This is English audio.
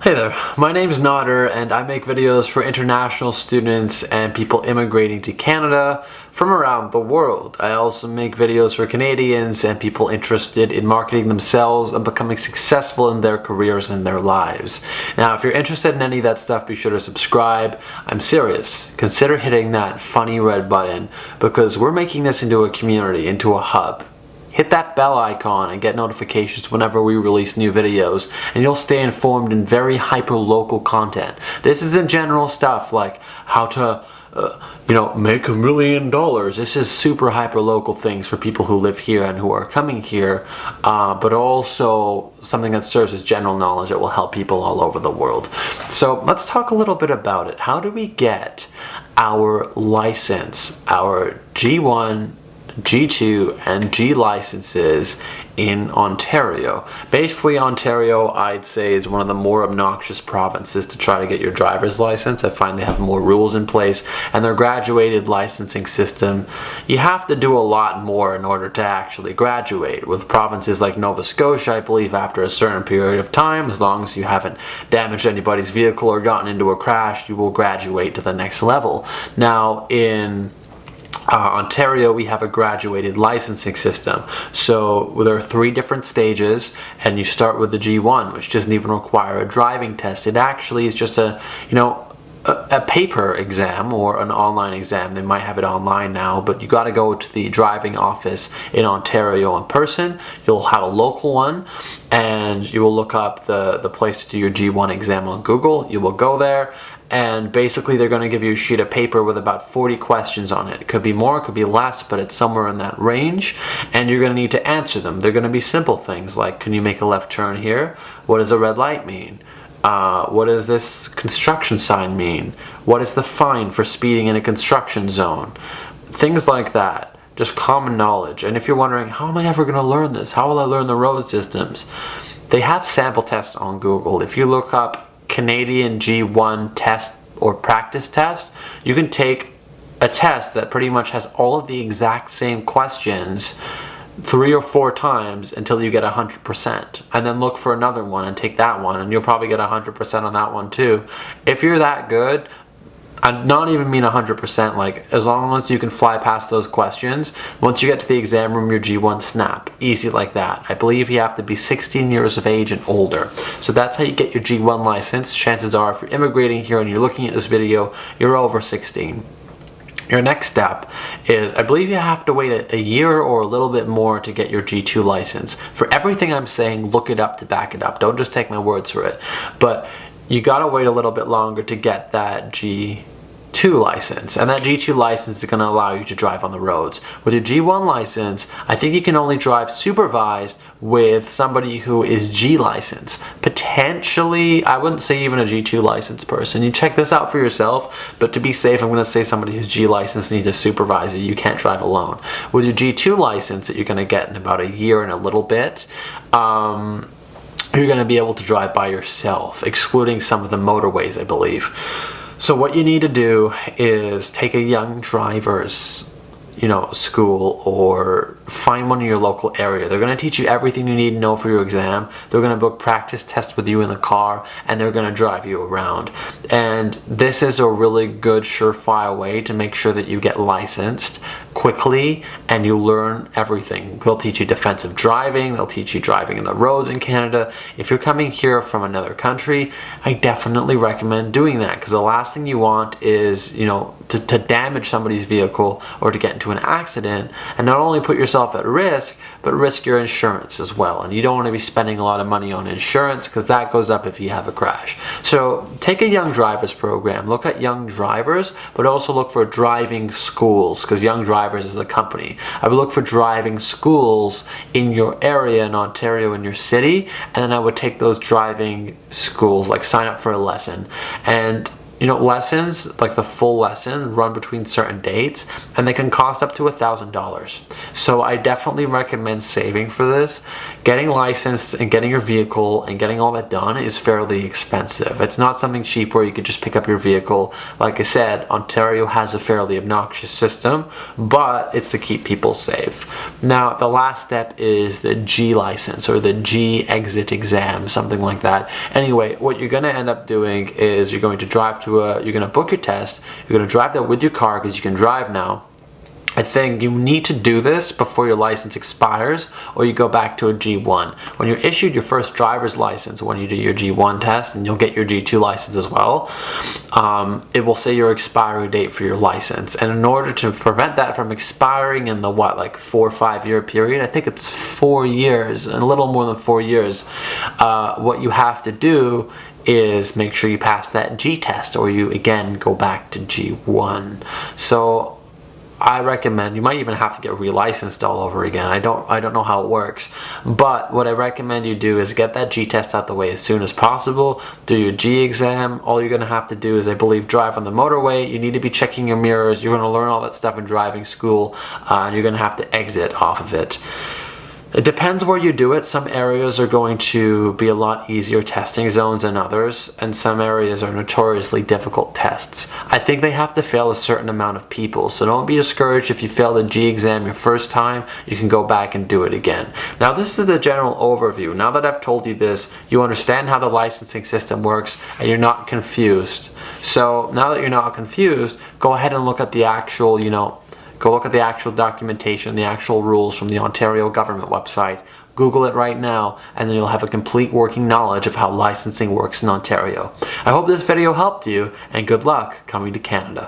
Hey there, my name's Nader and I make videos for international students and people immigrating to Canada from around the world. I also make videos for Canadians and people interested in marketing themselves and becoming successful in their careers and their lives. Now, if you're interested in any of that stuff, be sure to subscribe. I'm serious. Consider hitting that funny red button because we're making this into a community, into a hub. Hit that bell icon and get notifications whenever we release new videos, and you'll stay informed in very hyper-local content. This isn't general stuff like how to, make $1 million. This is super hyper-local things for people who live here and who are coming here, but also something that serves as general knowledge that will help people all over the world. So let's talk a little bit about it. How do we get our license, our G1, G2 and G licenses in Ontario? Basically, Ontario, I'd say, is one of the more obnoxious provinces to try to get your driver's license. I find they have more rules in place, and their graduated licensing system, you have to do a lot more in order to actually graduate. With provinces like Nova Scotia, I believe after a certain period of time, as long as you haven't damaged anybody's vehicle or gotten into a crash, you will graduate to the next level. Now, in Ontario, we have a graduated licensing system. So there are 3 different stages, and you start with the G1, which doesn't even require a driving test. It actually is just a paper exam or an online exam. They might have it online now, but you got to go to the driving office in Ontario in person. You'll have a local one, and you will look up the place to do your G1 exam on Google. You will go there, and basically they're going to give you a sheet of paper with about 40 questions on it. It could be more, it could be less, but it's somewhere in that range, and you're going to need to answer them. They're going to be simple things like, can you make a left turn here? What does a red light mean? What does this construction sign mean? What is the fine for speeding in a construction zone? Things like that. Just common knowledge. And if you're wondering, how am I ever going to learn this? How will I learn the road systems? They have sample tests on Google. If you look up Canadian G1 test or practice test, you can take a test that pretty much has all of the exact same questions 3 or 4 times until you get 100%, and then look for another one and take that one, and you'll probably get 100% on that one too. If you're that good, I not even mean 100%, like as long as you can fly past those questions, once you get to the exam room, your G1 snap. Easy like that. I believe you have to be 16 years of age and older. So that's how you get your G1 license. Chances are, if you're immigrating here and you're looking at this video, you're over 16. Your next step is, I believe you have to wait a year or a little bit more to get your G2 license. For everything I'm saying, look it up to back it up. Don't just take my words for it. But you gotta wait a little bit longer to get that G2 license, and that G2 license is going to allow you to drive on the roads. With your G1 license, I think you can only drive supervised with somebody who is G license. Potentially, I wouldn't say even a G2 license person. You check this out for yourself, but to be safe, I'm going to say somebody who's G license needs a supervisor. You can't drive alone. With your G2 license that you're going to get in about a year and a little bit, you're going to be able to drive by yourself, excluding some of the motorways, I believe. So what you need to do is take a young driver's school, or find one in your local area. They're going to teach you everything you need to know for your exam. They're going to book practice tests with you in the car, and they're going to drive you around. And this is a really good surefire way to make sure that you get licensed quickly and you learn everything. They'll teach you defensive driving. They'll teach you driving in the roads in Canada. If you're coming here from another country, I definitely recommend doing that, because the last thing you want is, to damage somebody's vehicle or to get into an accident and not only put yourself at risk, but risk your insurance as well. And you don't want to be spending a lot of money on insurance, because that goes up if you have a crash. So take a young drivers program. Look at young drivers, but also look for driving schools, because Young Drivers is a company. I would look for driving schools in your area in Ontario, in your city, and then I would take those driving schools, like sign up for a lesson. And lessons, like the full lesson, run between certain dates, and they can cost up to $1,000. So I definitely recommend saving for this. Getting licensed and getting your vehicle and getting all that done is fairly expensive. It's not something cheap where you could just pick up your vehicle. Like I said, Ontario has a fairly obnoxious system, but it's to keep people safe. Now, the last step is the G license, or the G exit exam, something like that. Anyway, what you're going to end up doing is you're going to you're going to book your test, you're going to drive there with your car because you can drive now. I think you need to do this before your license expires, or you go back to a G1. When you're issued your first driver's license, when you do your G1 test, and you'll get your G2 license as well, it will say your expiry date for your license. And in order to prevent that from expiring in the 4 or 5 year period, I think it's 4 years, and a little more than 4 years, what you have to do is make sure you pass that G test, or you again go back to G1. So I recommend, you might even have to get relicensed all over again. I don't know how it works, but what I recommend you do is get that G test out the way as soon as possible. Do your G exam. All you're gonna have to do is, I believe, drive on the motorway. You need to be checking your mirrors. You're gonna learn all that stuff in driving school, and you're gonna have to exit off of it. It depends where you do it. Some areas are going to be a lot easier testing zones than others, and some areas are notoriously difficult tests. I think they have to fail a certain amount of people, so don't be discouraged if you fail the G exam your first time. You can go back and do it again. Now, this is the general overview. Now that I've told you this, you understand how the licensing system works, and you're not confused. So now that you're not confused, go ahead and look at the actual, go look at the actual documentation, the actual rules from the Ontario government website. Google it right now, and then you'll have a complete working knowledge of how licensing works in Ontario. I hope this video helped you, and good luck coming to Canada.